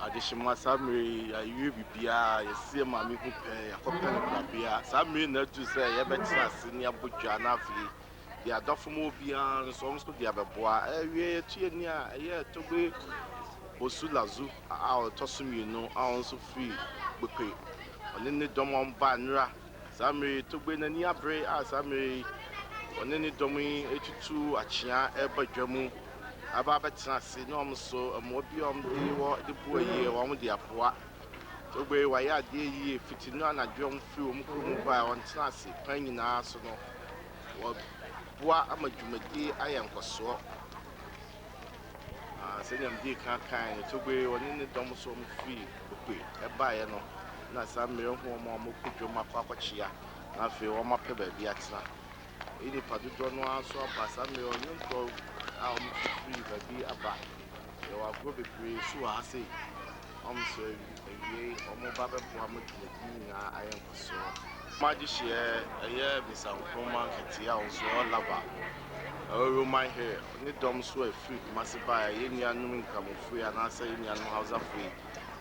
additional summary, you be a see mammy who pay a copy of beer. Summary not to say, I bet senior butcher and affiliate. The Adolfo beyond songs to the other boy, a year to be Bosulazu, our tossum, you know, ounce of free, bouquet. On any domon banra, Sammy to win a near bray as Sammy on any domain 82 at Chia, Eba Jamu. Ababetanase no so amobiom de wo de boye wo mo de apoa to gbe wa ya de yi fiti no anadwom fi wo mkrom ba won tanase pan nyina so no wo boa amadwumadi ayenkoso se nyam de kan to gbe woni ne dom so mo fi okwe e ba ye no na samre ho mo kudwom akwakwachia na fe wo mape ba bi atena ini padudo no aso abasa me onyo free baby aba you are go be free so I say so ye omo baba bo amodini na ayenkoso magic here aye bisa nkoma ketia onso lava oh my hair ni dom so a free masiba ye nuanum nkamo free and say nuanum house free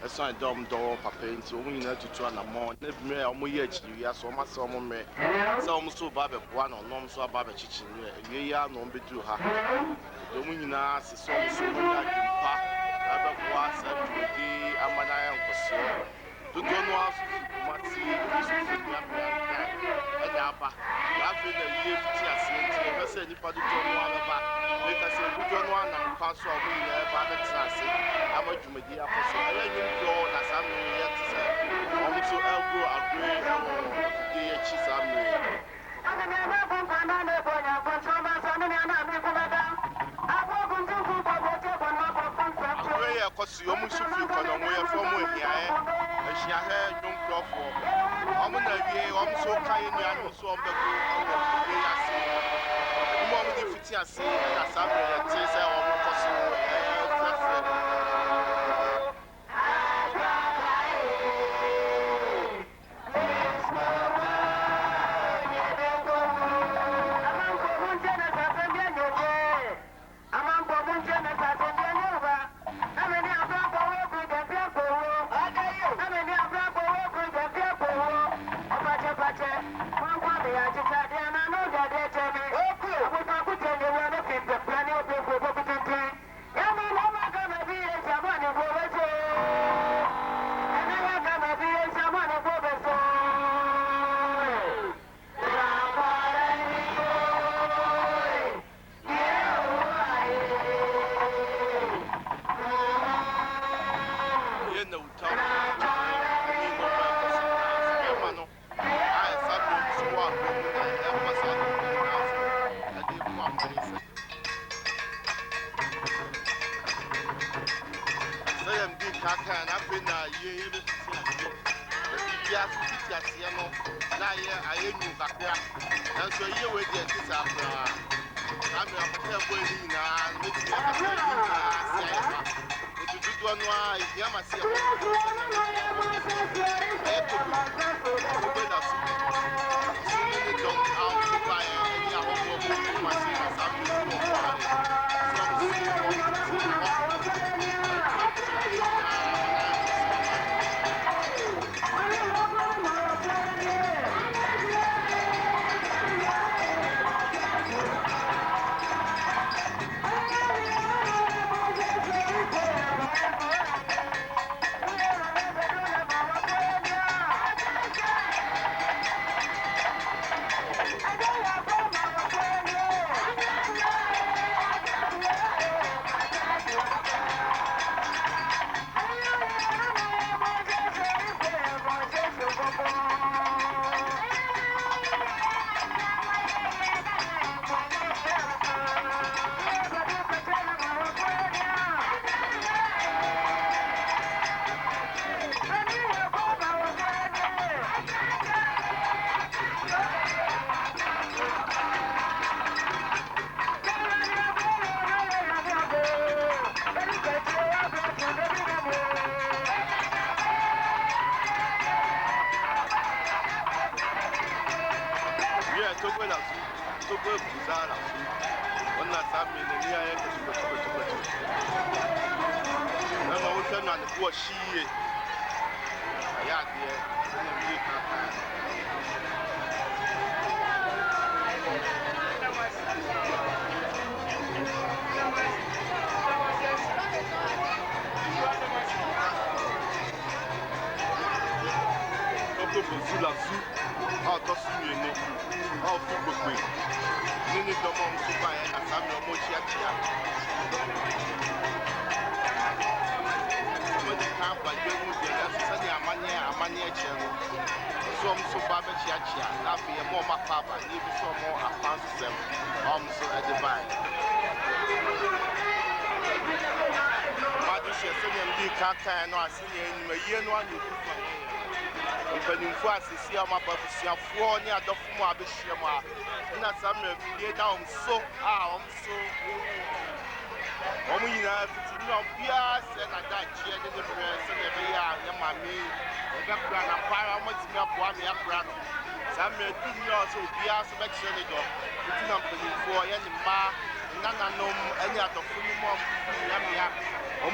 eso I dom do papa nti omo nyina tutu na mo na bime omo ye achi ya so ma so omo me so omo so baba bo na onom so baba chichi ye ya no mbedu ha domu nyina se so so na jumpa aba kwa sa judi amana ya nkoso dodo no asu mati so ya eda aba na fe na ye fiti ase nti e se nipa dodo no aba e ka se dodo no na kwa so omo nyina ba betra ase ama jumadi akoso ala nyim do na sa no ye tse omo so agro agre de ye chi sa me Because you almost feel economic from where he is. She had young Crawford. I'm going to be so kind and so on the go. You want me to fit say that I'm going to say, Togo Buzara. One last time in the near end to the Remember, we cannot watch she. Yeah, dear. Zula Zoo, out of Suno, all football queen. Nini Domon Super and Samuel Mochiatia. When the camp by young Sunny Amania channel, some Super Chiachia, laughing a more papa, even some more advanced them, almost at the vine. Madisha Sunny B. Kaka and I see in a year one you could Mpanimfo asisi amabafisia fo ni adofo abehia ma na samra bidie na omso omso nyina fiti ni obia se na da chie de de bre se ne be ya mami e ga kura na para motimi aboa me akura no samra du ni oso obia so be chie ne do fiti na mpanimfo ye ni ma nananom anya adofo ni mo ya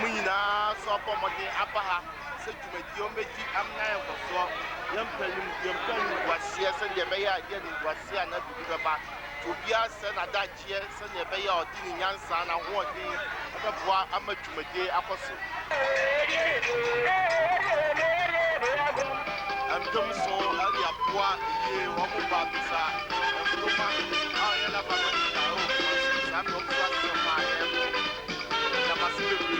nyina so pomode abaha se dwumadi ometi amna enkoso yempanyim wasie se de be ya de ni wasie na bibi beba obia se na da chie se de be ya odi ni nyansa na ho odi abeboa amadwumadi akoso amdom so ali aboa ye wo mo ba bisa enfuma aye na ba na o sa no kwa se ma ye na masebe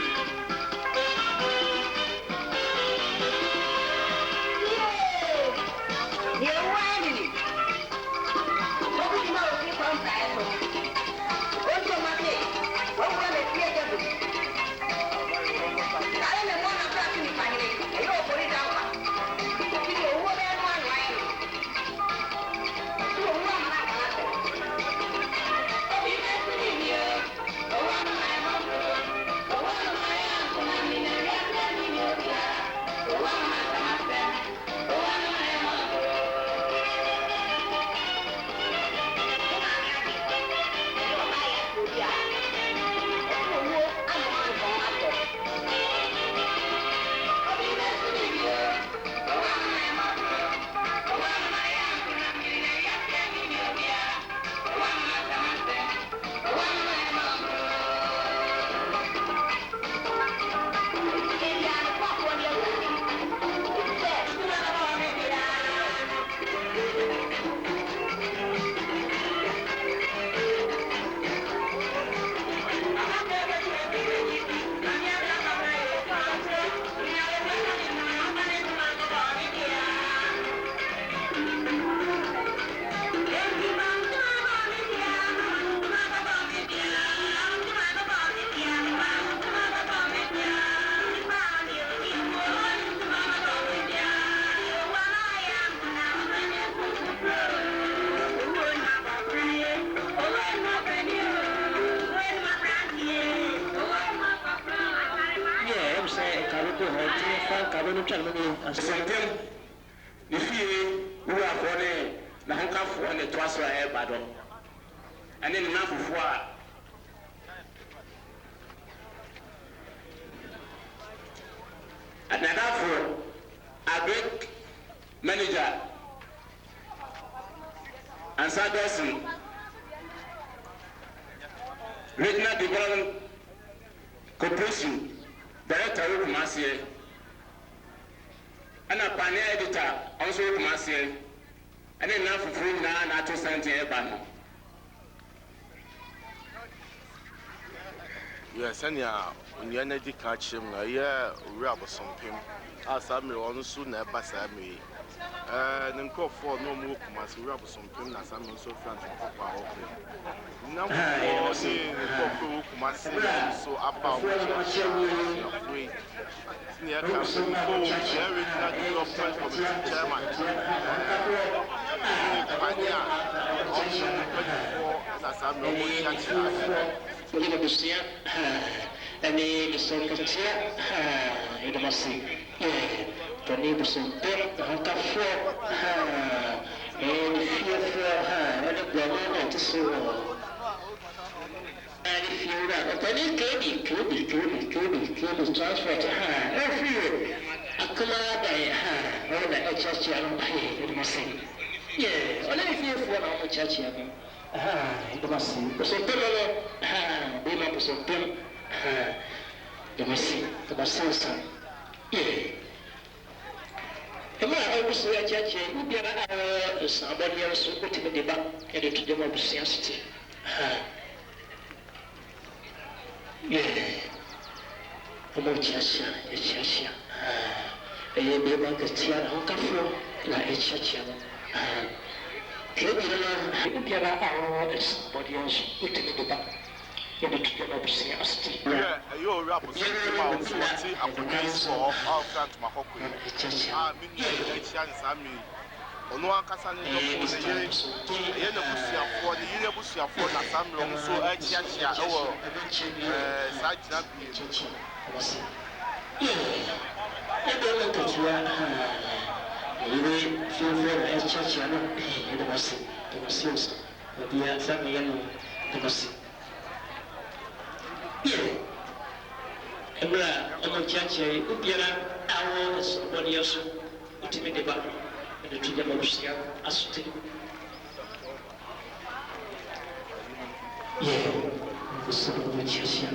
Manager and Sadosin Regional Development Corporation Director of Kumasi and a pioneer editor also Kumasi and enough for free now to send Ebano. Yes, and yeah, when you energy catch him, yeah, we have some pim. As I may on soon, Bassami. And go for no more commas, we have some pim as I'm so friends of Papa. Now, so about free. Near Campbell, very not your friend from the chairman. As I'm no Boleh bersiap, ini bersiap, itu masih, ini bersiap, angkat fort, ini fort, ini Yamama to so. And if you're not, but it could be transferred to her. I come out by her. Oh, the church, I don't pay. It must say. Yeah, only if you're for our church, it must say. So, be my person, you must see, the must yeah. Ema a wusu ya chache ubiara a somebody else who put in the back and to the mob sensitive. Yeah. Omo chacha, a chacha. A baby Katia, Honkafro, la a chacha. Ubiara a somebody else who put in the back. Yeah, you rap with about 40 Africans for all front Mahoko. Ono akasa ne dɔfo ne yere ɛyɛ na busuafoɔ ne yere busuafoɔ na samre ɔmo so akyiakyia ɛwɔ saa gyina bie Emra, I'm chache, ubiara, awo, somebody else, ultimate deba, and the Trinity of Sia, Asuti. Yeah, the son of a chache.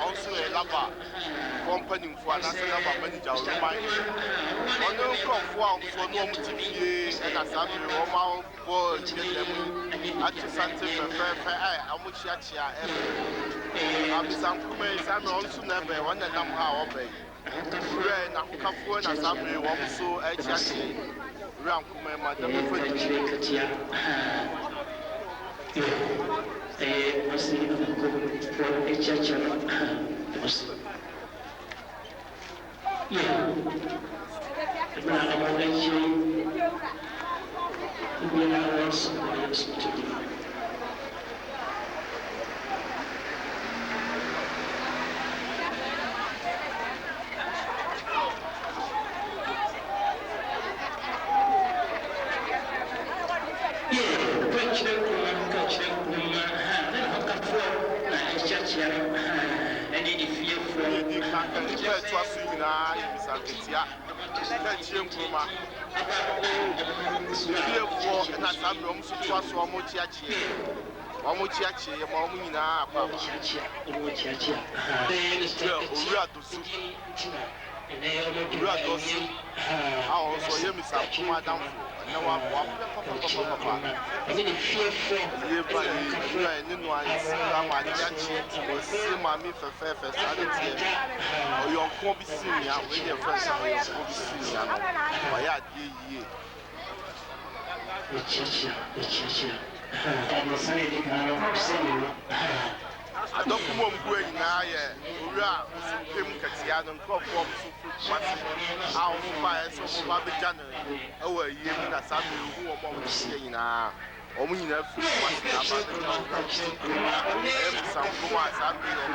also a lava company for another manager or remind on no for no TV and as I'm Roma for ASANTE how much I'm some I'm also never one that I'm how obey. I'm coming as I'm also actually Ram Kume, Madam. I don't want to go in now. We are him Katian and crop from our fire so far the January. Oh, a year in a Sunday who are more saying now. Only enough to some Kuma Sunday or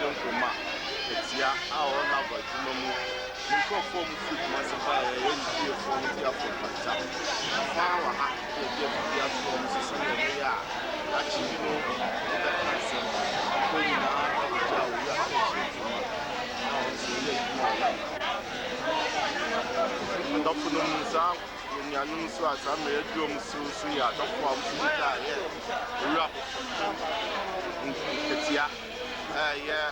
Mission Kuma, Etia, our love, Jimamu, Nico form food, Massify, and fear from the Afro Pata. Flower, I give the form, Sisson, actually, you know, that person, going out of the jaw, we are Kuma. Now, so yeah, Dr. Musa, when you are so as I made you so yeah, Dr. Musa, yeah, Ketia, yeah,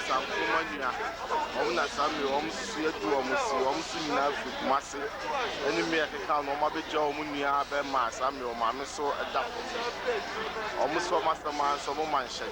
some woman, yeah, Sammy, almost see a two almost seen enough with Massy, and me, I can almost be Joe Munia, Bema, Sammy, or Mamma, so adapt almost for Masterman, some woman shaking.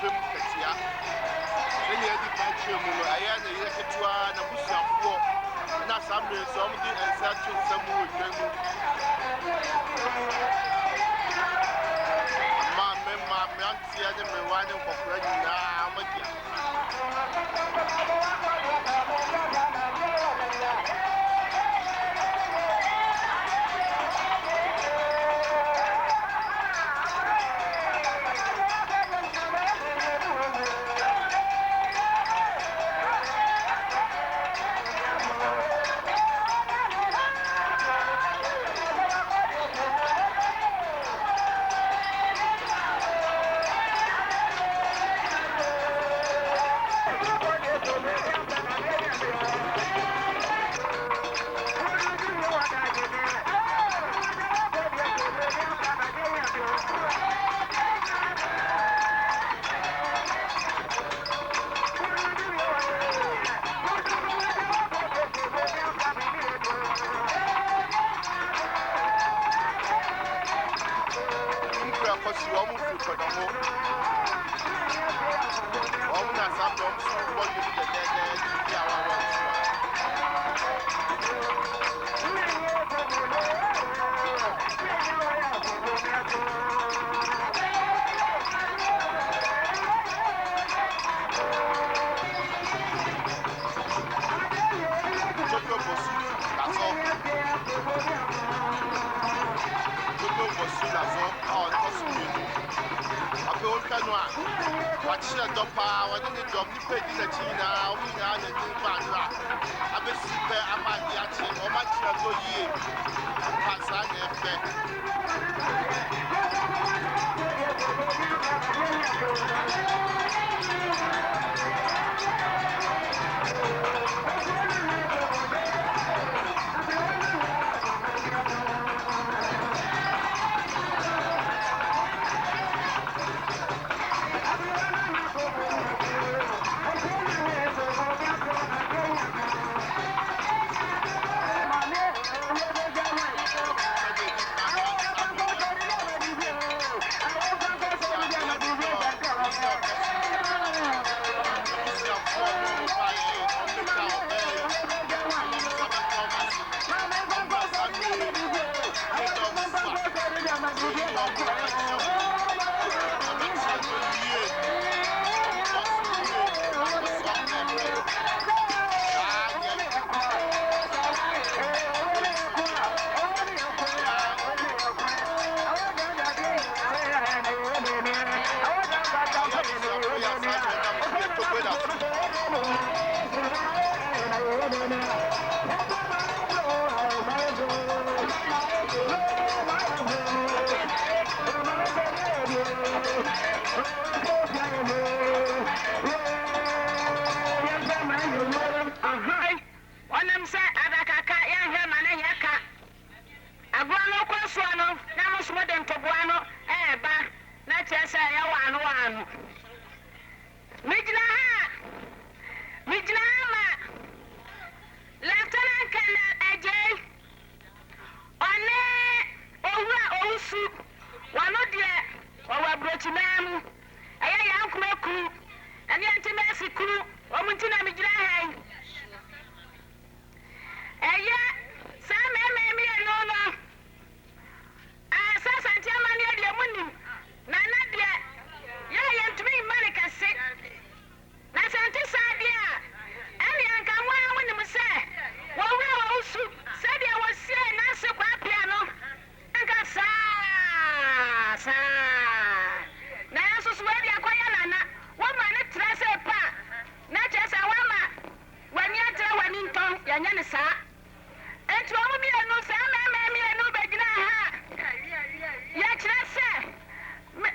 pem ketia sɛnea yɛdi kan kyerɛ mu no ɛyɛ na yɛ ketewa na busuafoɔ na saa mmere nso ɔmo de nsa to nsa mu wɔ dwa mu mmeranteɛ ne mmerewa ne nkɔkora nyinaa ɔmo di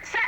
Say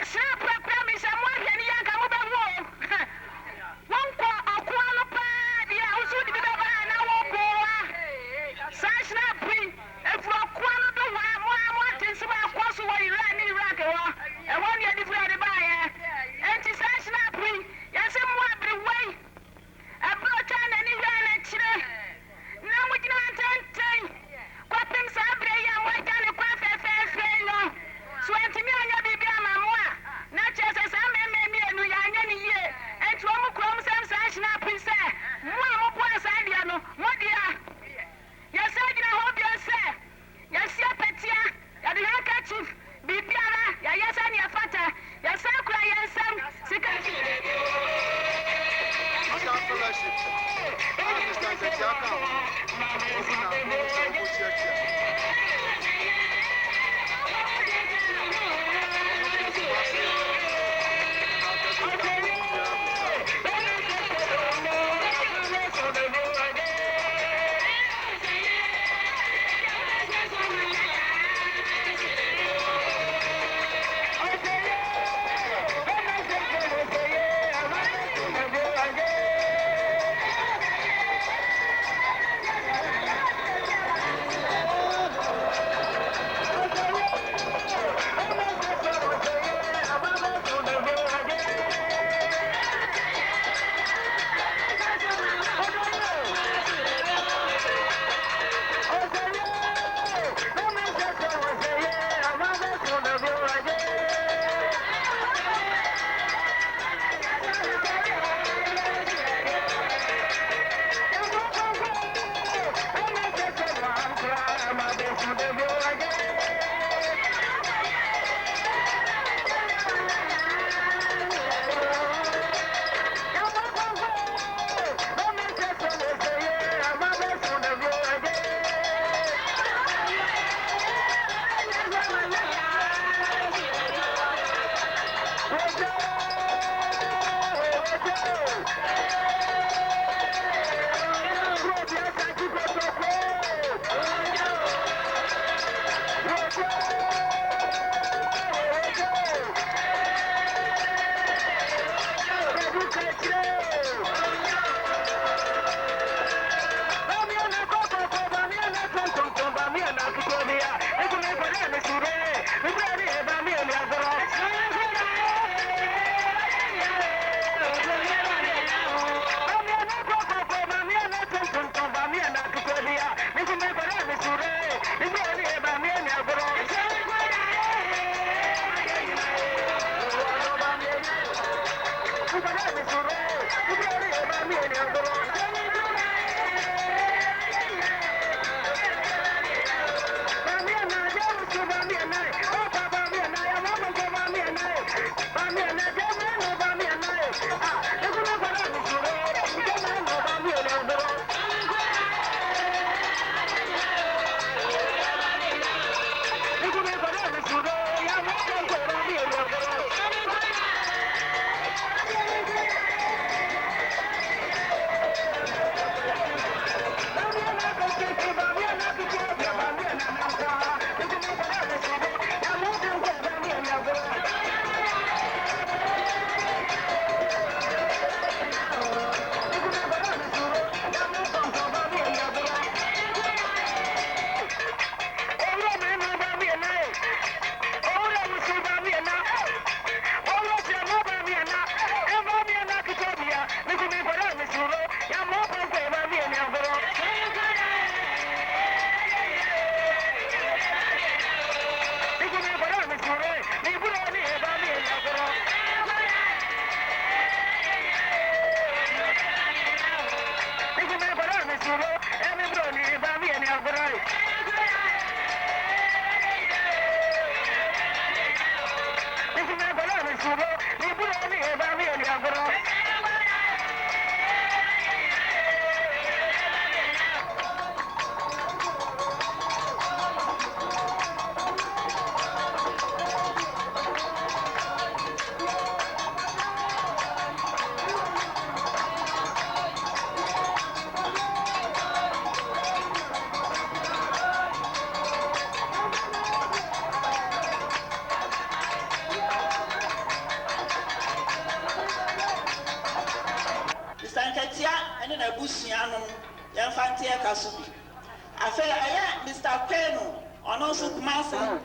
Mr. Kwenu, on also Kumasi,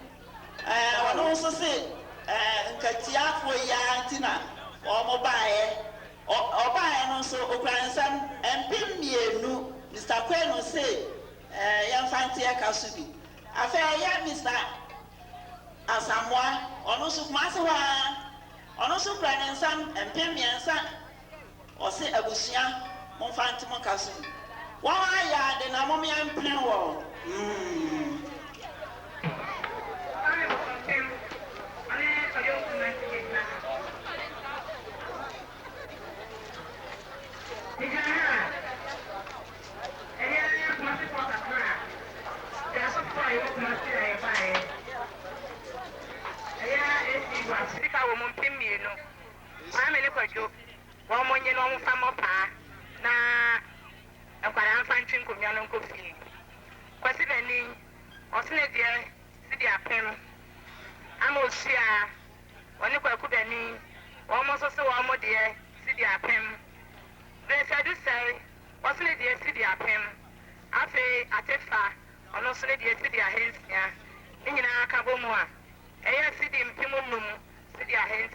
on also say, Katia for Yantina, or Mobile, or buy and also Okransan, and Pim Mr. Kwenu say, Yanfantia Kasubi. I feel Mr. Asamwa, on also Kumasi, on also Granson, and Pim Yansan, or say Abusia, Monfantimo Kasubi. Why ya the Namomian Plenwall? I'm finding Kumian Coffee. Quasibani, or Snedie, City Appem. I'm also one of Kudani, almost also one more dear, City Appem. There's I do say, wasn't it dear City Appem? I say, at Tefa, or no Snedie City Ahens, in Akabomoa. A city in Pimum, City Ahens.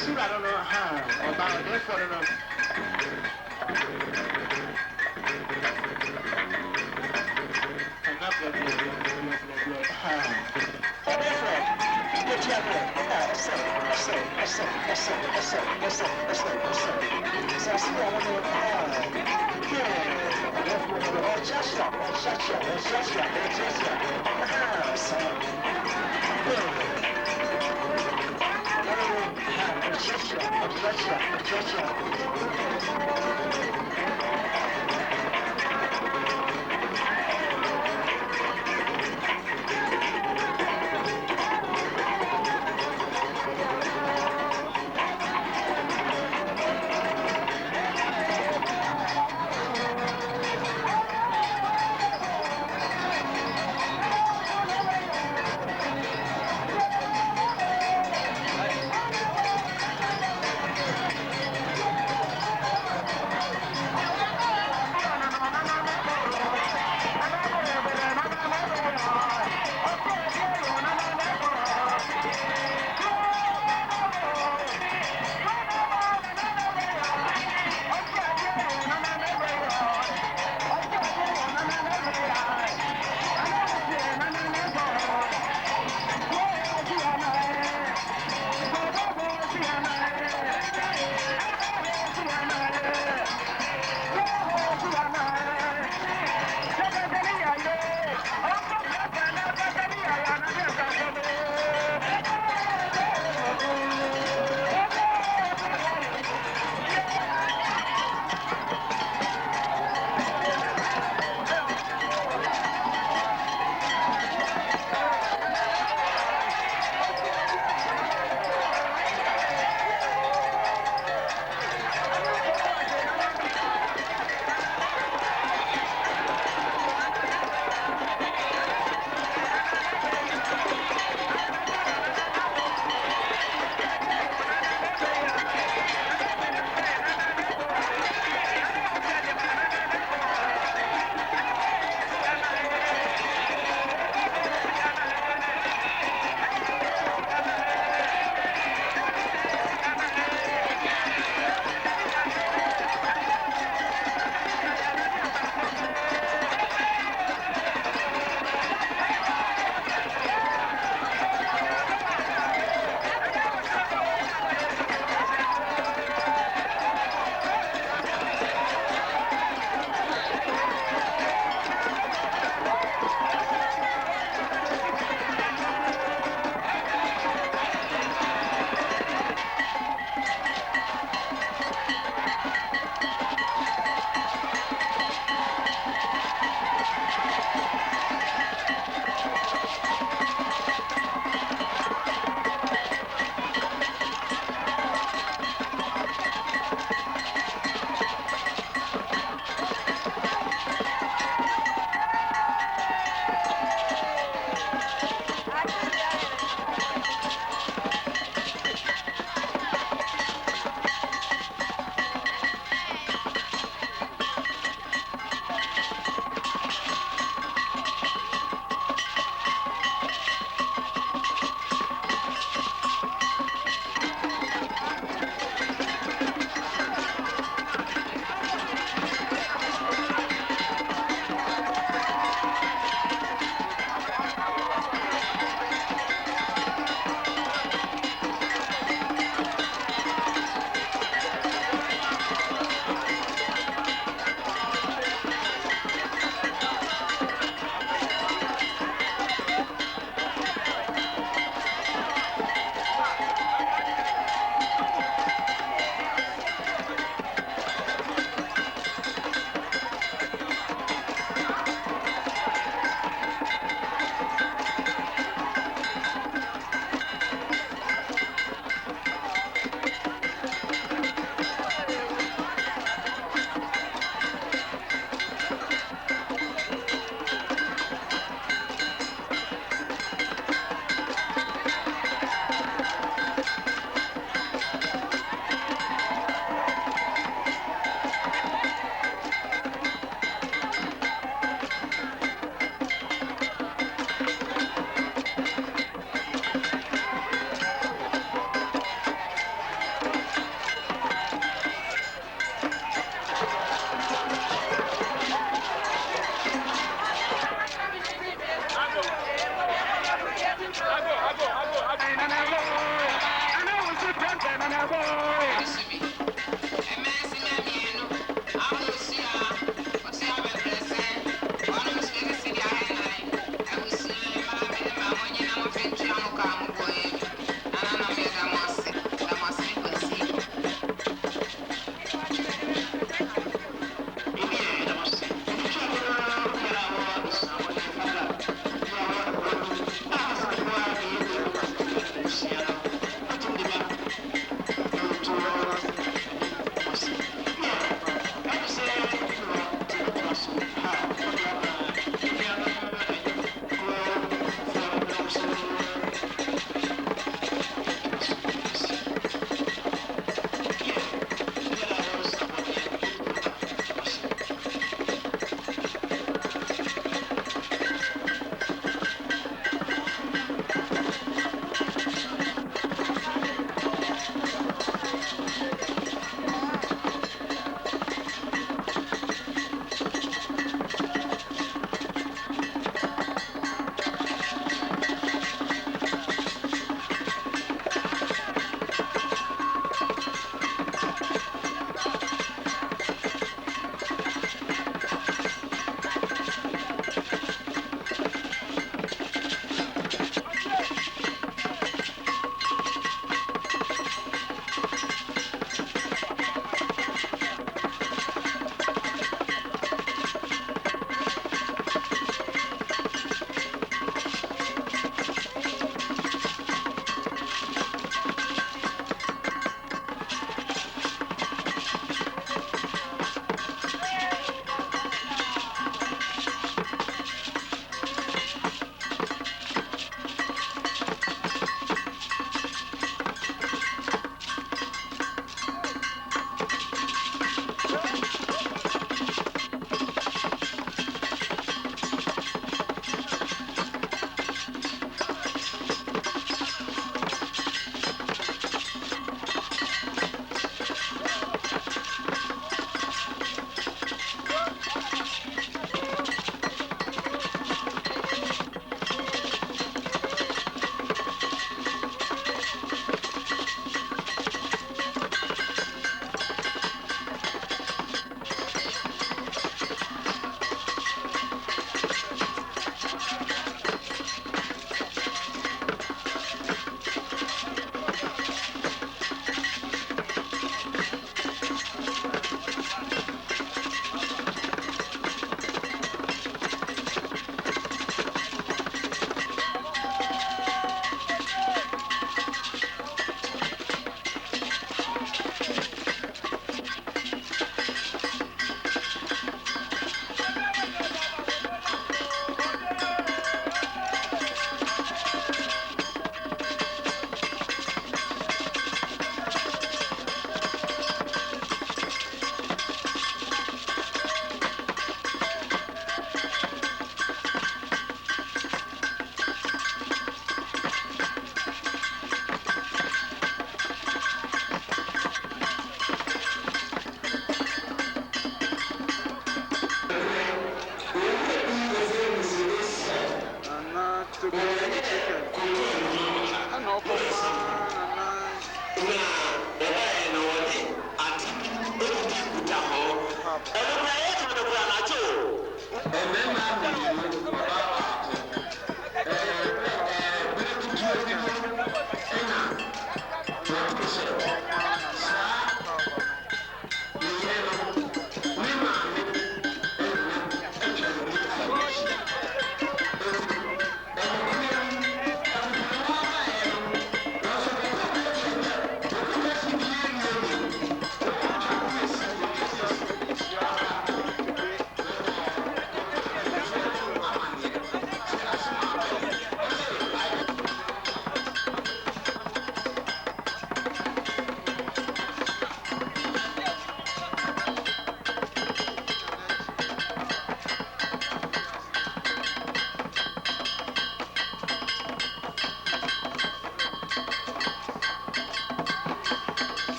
see, I don't know how. About this for the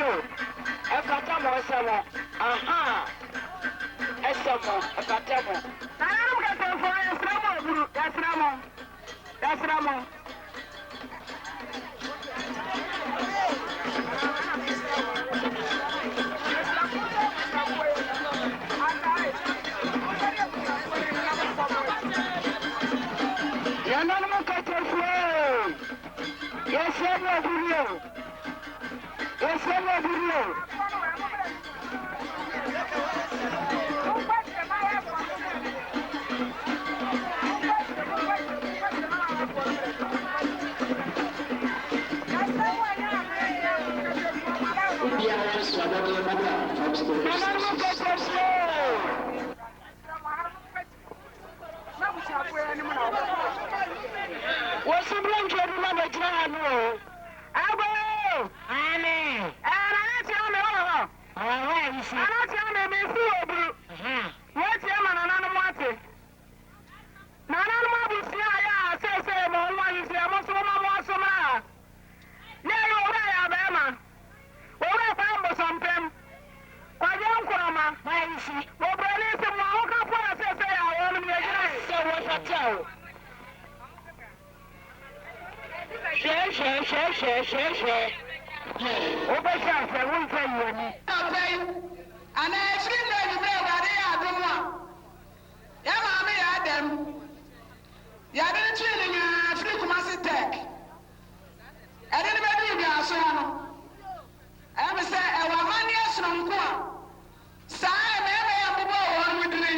Ebrio, Ekatamo, Esamo, aha, Esamo, Ekatamo. I don't get them for Esamo, that's Ramo, that's Ramo. Yes, sir, video. Yes, sir, video. What's the blanket of the Jano? Abo! Amen. And I tell me, oh, I tell me, me fool. What's your man and animate? Nana will see, I say, one is there, most of them was some. Yeah, you're right, Alabama. Well, I found something. Why don't come, my see? Well, but listen, I woke up when I say, I want to be again. So what I tell? Share. Over chance, I won't tell you any. Okay. And I feel like you know that they are the one. Yeah, mommy, I them. You are the training, free commercial tech. I didn't know you are so. I am say, I want money from Kwa. Say, I am a boy with me.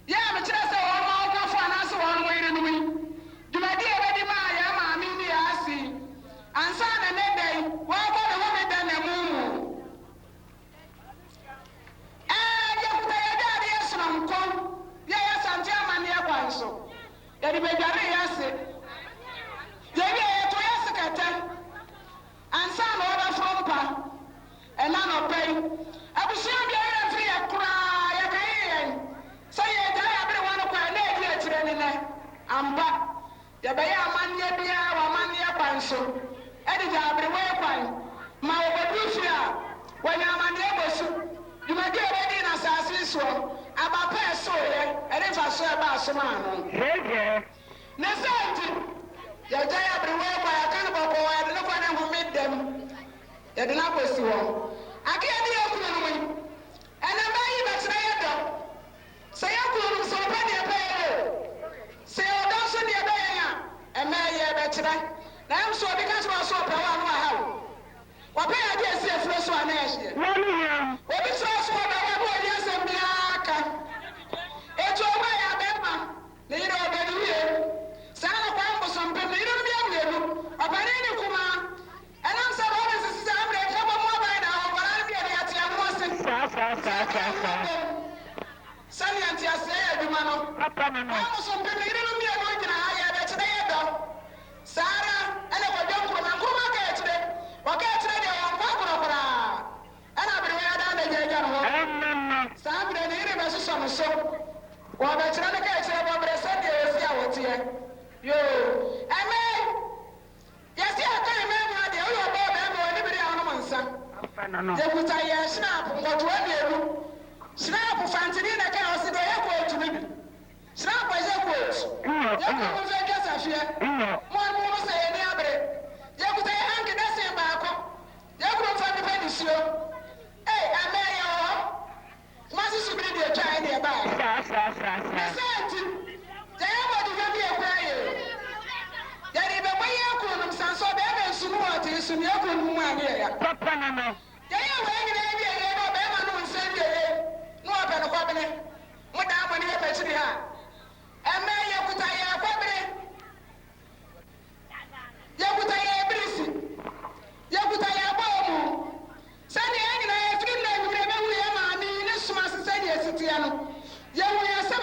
Yeah, but just a one more for an answer one way to me. Do my dear baby, my mammy, I see. And son and day, why got a woman than a moon? And you put a daddy, yes, from Kom. Yes, I'm German, yeah, one so. That you may be a yes. Yeah, to yes, and some other from Pa. And none of pay. I will show you a free cry again. So you die everyone of my lady training. I'm back. The Baya Mania Bia or Mania Panso. Editor everywhere. My Obadufia. When I'm unable, you may get ready in assassin so. About pair so, and if I saw about some man. Necessity. You die everywhere by a cannibal boy. I don't know when I will meet them. They do not pursue. I can't be open. And I'm buying a trader. Say, I could so many a pair. Say, I don't send you a bayer. And may I bet tonight. Now I'm so because I saw power on my house. What pay I guess if first one next year? What is also what I want, yes, and Biaka. It's all my Abema. They know that you. Sana Pambo, some people, you don't be able to. About any woman. And I'm so honest, I'm going to come over by now, but I'll be at the Amosin. Sunny and Tiasa, you know. I'm some people, you don't be able to hire today, though. Sarah, and I don't come and go back today. What get today on Papa? And I'll be down the Jagan. Sam, the universe on the show. While the China catch up over the Sunday, out here. Yo, I may. Yes, I can't remember the other about anybody on one son. They put a snap, what one year. Snap of Fantina can also the airport to me. Snap by the quotes. One more say any other. You could say, I'm going to say back. You could find the penny show. Hey, I may all. Must you be the child nearby? They are the baby of prayer. That if a way you could some so better soon what is soon you couldn't want here. Papa, no. They are waiting a little better than send you. No, I'm going to come in. What I'm going to get to the hand. And may you put a family. You put a brisi. You put a bomb. Send the egg and I feel like we never will have a mean as much as I said, yes, you will have some.